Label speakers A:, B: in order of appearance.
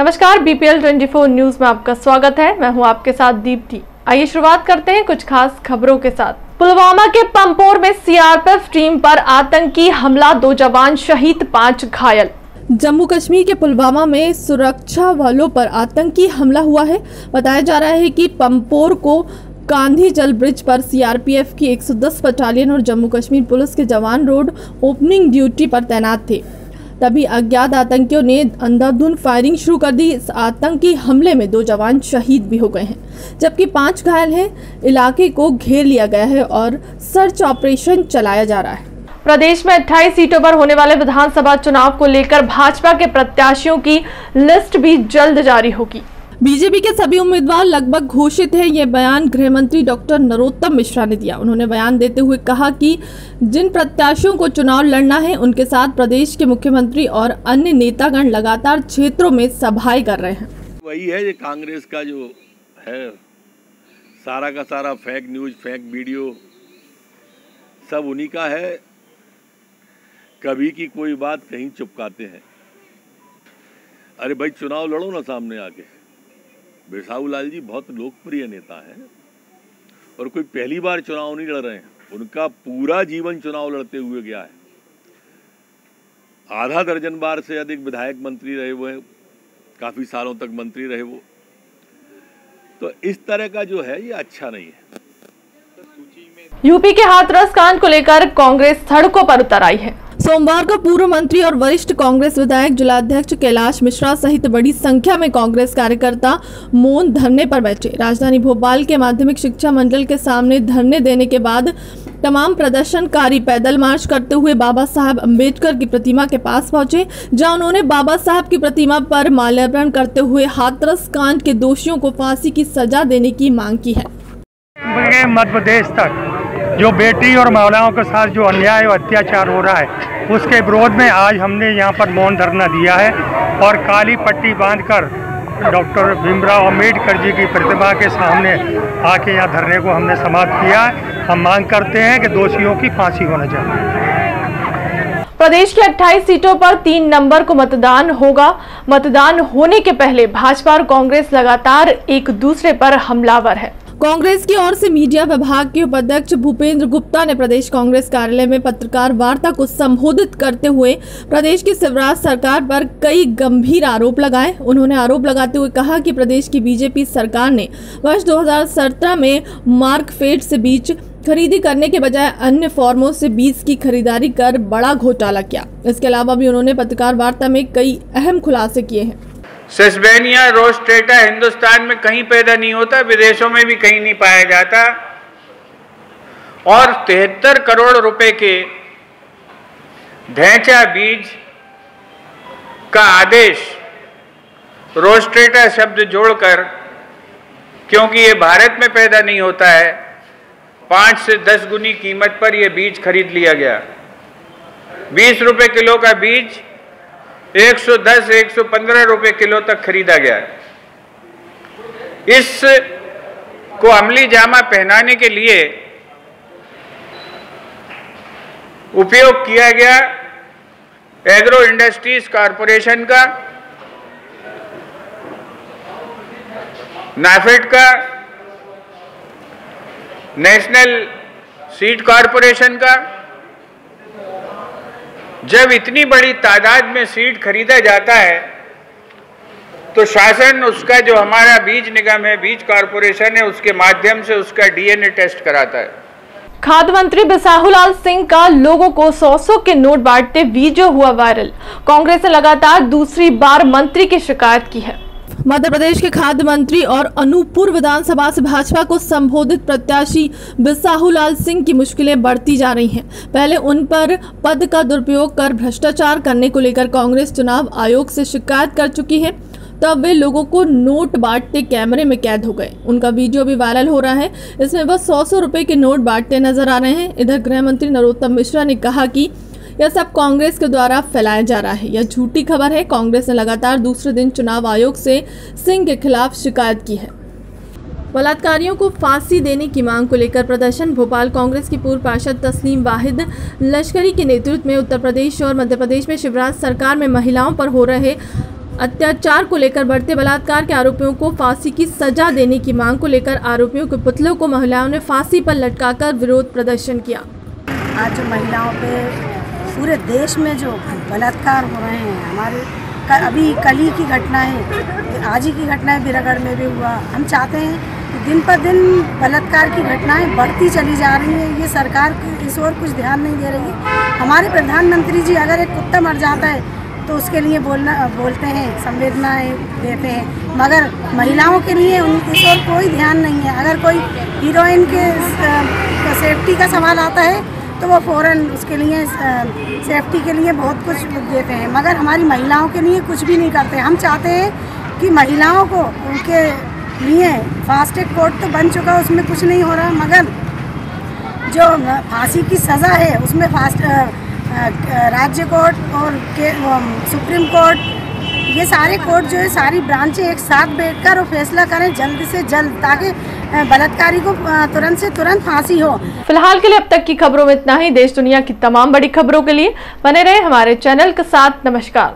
A: नमस्कार, BPL 24 news में आपका स्वागत है। मैं हूं आपके साथ दीप्ति। आइए शुरुआत करते हैं कुछ खास खबरों के साथ। पुलवामा के पंपोर में सीआरपीएफ टीम पर आतंकी हमला, 2 जवान शहीद, 5 घायल। जम्मू कश्मीर के पुलवामा में सुरक्षा वालों पर आतंकी हमला हुआ है। बताया जा रहा है कि पंपोर को कांधी जल ब्रिज पर सीआरपीएफ की 110 बटालियन और जम्मू कश्मीर पुलिस के जवान रोड ओपनिंग ड्यूटी पर तैनात थे। तभी अज्ञात आतंकियों ने अंधाधुंध फायरिंग शुरू कर दी। इस आतंकी हमले में 2 जवान शहीद भी हो गए हैं, जबकि 5 घायल हैं। इलाके को घेर लिया गया है और सर्च ऑपरेशन चलाया जा रहा है। प्रदेश में 28 सीटों पर होने वाले विधानसभा चुनाव को लेकर भाजपा के प्रत्याशियों की लिस्ट भी जल्द जारी होगी। बीजेपी के सभी उम्मीदवार लगभग घोषित हैं। ये बयान गृह मंत्री डॉक्टर नरोत्तम मिश्रा ने दिया। उन्होंने बयान देते हुए कहा कि जिन प्रत्याशियों को चुनाव लड़ना है, उनके साथ प्रदेश के मुख्यमंत्री और अन्य नेतागण लगातार क्षेत्रों में सभाएं कर रहे हैं।
B: वही है, ये कांग्रेस का जो है सारा का सारा फेक न्यूज, फेक वीडियो सब उन्हीं का है। कभी की कोई बात कहीं चुपकाते हैं। अरे भाई, चुनाव लड़ो ना सामने आके। बिसाहू लाल जी बहुत लोकप्रिय नेता हैं और कोई पहली बार चुनाव नहीं लड़ रहे हैं। उनका पूरा जीवन चुनाव लड़ते हुए गया है। आधा दर्जन बार से अधिक विधायक मंत्री रहे हुए हैं, काफी सालों तक मंत्री रहे वो। तो इस तरह का जो है ये अच्छा नहीं है।
A: यूपी के हाथरस कांड को लेकर कांग्रेस सड़कों पर उतर आई है। सोमवार को पूर्व मंत्री और वरिष्ठ कांग्रेस विधायक जिलाध्यक्ष कैलाश मिश्रा सहित बड़ी संख्या में कांग्रेस कार्यकर्ता मौन धरने पर बैठे। राजधानी भोपाल के माध्यमिक शिक्षा मंडल के सामने धरने देने के बाद तमाम प्रदर्शनकारी पैदल मार्च करते हुए बाबा साहब अम्बेडकर की प्रतिमा के पास पहुंचे, जहां उन्होंने बाबा साहब की प्रतिमा पर माल्यार्पण करते हुए हाथरस कांड के दोषियों को फांसी की सजा देने की मांग की है।
C: मध्य प्रदेश तक जो बेटी और महिलाओं के साथ जो अन्याय और अत्याचार हो रहा है, उसके विरोध में आज हमने यहाँ पर मौन धरना दिया है और काली पट्टी बांधकर डॉक्टर भीमराव अंबेडकर जी की प्रतिमा के सामने आके यहाँ धरने को हमने समाप्त किया है। हम मांग करते हैं कि दोषियों की फांसी होना चाहिए।
A: प्रदेश की 28 सीटों पर 3 नवंबर को मतदान होगा। मतदान होने के पहले भाजपा और कांग्रेस लगातार एक दूसरे पर हमलावर है। कांग्रेस की ओर से मीडिया विभाग के उपाध्यक्ष भूपेंद्र गुप्ता ने प्रदेश कांग्रेस कार्यालय में पत्रकार वार्ता को संबोधित करते हुए प्रदेश की शिवराज सरकार पर कई गंभीर आरोप लगाए। उन्होंने आरोप लगाते हुए कहा कि प्रदेश की बीजेपी सरकार ने वर्ष 2017 में मार्कफेड से बीज खरीदी करने के बजाय अन्य फॉर्मों से बीज की खरीदारी कर बड़ा घोटाला किया। इसके अलावा भी उन्होंने पत्रकार वार्ता में कई अहम खुलासे किए हैं।
D: सेस्बेनिया रोस्ट्रेटा हिंदुस्तान में कहीं पैदा नहीं होता, विदेशों में भी कहीं नहीं पाया जाता, और 73 करोड़ रुपए के ढैंचा बीज का आदेश रोस्ट्रेटा शब्द जोड़कर, क्योंकि ये भारत में पैदा नहीं होता है, 5 से 10 गुनी कीमत पर यह बीज खरीद लिया गया। 20 रुपए किलो का बीज 110 से 115 रुपए किलो तक खरीदा गया है। इस को अमली जामा पहनाने के लिए उपयोग किया गया एग्रो इंडस्ट्रीज कॉरपोरेशन का, नाफेड का, नेशनल सीड कॉरपोरेशन का। जब इतनी बड़ी तादाद में सीड खरीदा जाता है तो शासन उसका जो हमारा बीज निगम है, बीज कॉरपोरेशन है, उसके माध्यम से उसका डीएनए टेस्ट कराता है।
A: खाद्य मंत्री बिसाहू लाल सिंह का लोगों को 100 के नोट बांटते वीडियो हुआ वायरल। कांग्रेस ने लगातार दूसरी बार मंत्री की शिकायत की है। मध्य प्रदेश के खाद्य मंत्री और अनूपपुर विधानसभा से भाजपा को संबोधित प्रत्याशी बिसाहू लाल सिंह की मुश्किलें बढ़ती जा रही हैं। पहले उन पर पद का दुरुपयोग कर भ्रष्टाचार करने को लेकर कांग्रेस चुनाव आयोग से शिकायत कर चुकी है। तब वे लोगों को नोट बांटते कैमरे में कैद हो गए। उनका वीडियो भी वायरल हो रहा है। इसमें वह 100 रुपए के नोट बांटते नजर आ रहे हैं। इधर गृह मंत्री नरोत्तम मिश्रा ने कहा कि यह सब कांग्रेस के द्वारा फैलाया जा रहा है, यह झूठी खबर है। कांग्रेस ने लगातार दूसरे दिन चुनाव आयोग से सिंह के खिलाफ शिकायत की है। बलात्कारियों को फांसी देने की मांग को लेकर प्रदर्शन। भोपाल कांग्रेस की पूर्व पार्षद तस्लीम वाहिद लश्करी के नेतृत्व में उत्तर प्रदेश और मध्य प्रदेश में शिवराज सरकार में महिलाओं पर हो रहे अत्याचार को लेकर बढ़ते बलात्कार के आरोपियों को फांसी की सजा देने की मांग को लेकर आरोपियों के पुतलों को महिलाओं ने फांसी पर लटकाकर विरोध प्रदर्शन किया।
E: आज जो महिलाओं पे पूरे देश में जो बलात्कार हो रहे हैं, हमारे अभी कल ही की घटना है, आज ही की घटना है, बिरागढ़ में भी हुआ। हम चाहते हैं कि दिन पर दिन बलात्कार की घटनाएं बढ़ती चली जा रही हैं। ये सरकार इस ओर कुछ ध्यान नहीं दे रही है। हमारे प्रधानमंत्री जी अगर एक कुत्ता मर जाता है तो उसके लिए बोलते हैं, संवेदनाएं देते हैं, मगर महिलाओं के लिए इस ओर कोई ध्यान नहीं है। अगर कोई हीरोइन के सेफ्टी का सवाल आता है तो वो फ़ौरन उसके लिए सेफ्टी के लिए बहुत कुछ देते हैं, मगर हमारी महिलाओं के लिए कुछ भी नहीं करते। हम चाहते हैं कि महिलाओं को उनके लिए फास्ट ट्रैक कोर्ट तो बन चुका, उसमें कुछ नहीं हो रहा, मगर जो फांसी की सज़ा है उसमें राज्य कोर्ट और सुप्रीम कोर्ट, ये सारे कोर्ट जो है, सारी ब्रांचें एक साथ बैठकर और फैसला करें जल्द से जल्द, ताकि बलात्कारी को तुरंत से तुरंत फांसी हो।
A: फिलहाल के लिए अब तक की खबरों में इतना ही। देश दुनिया की तमाम बड़ी खबरों के लिए बने रहे हमारे चैनल के साथ। नमस्कार।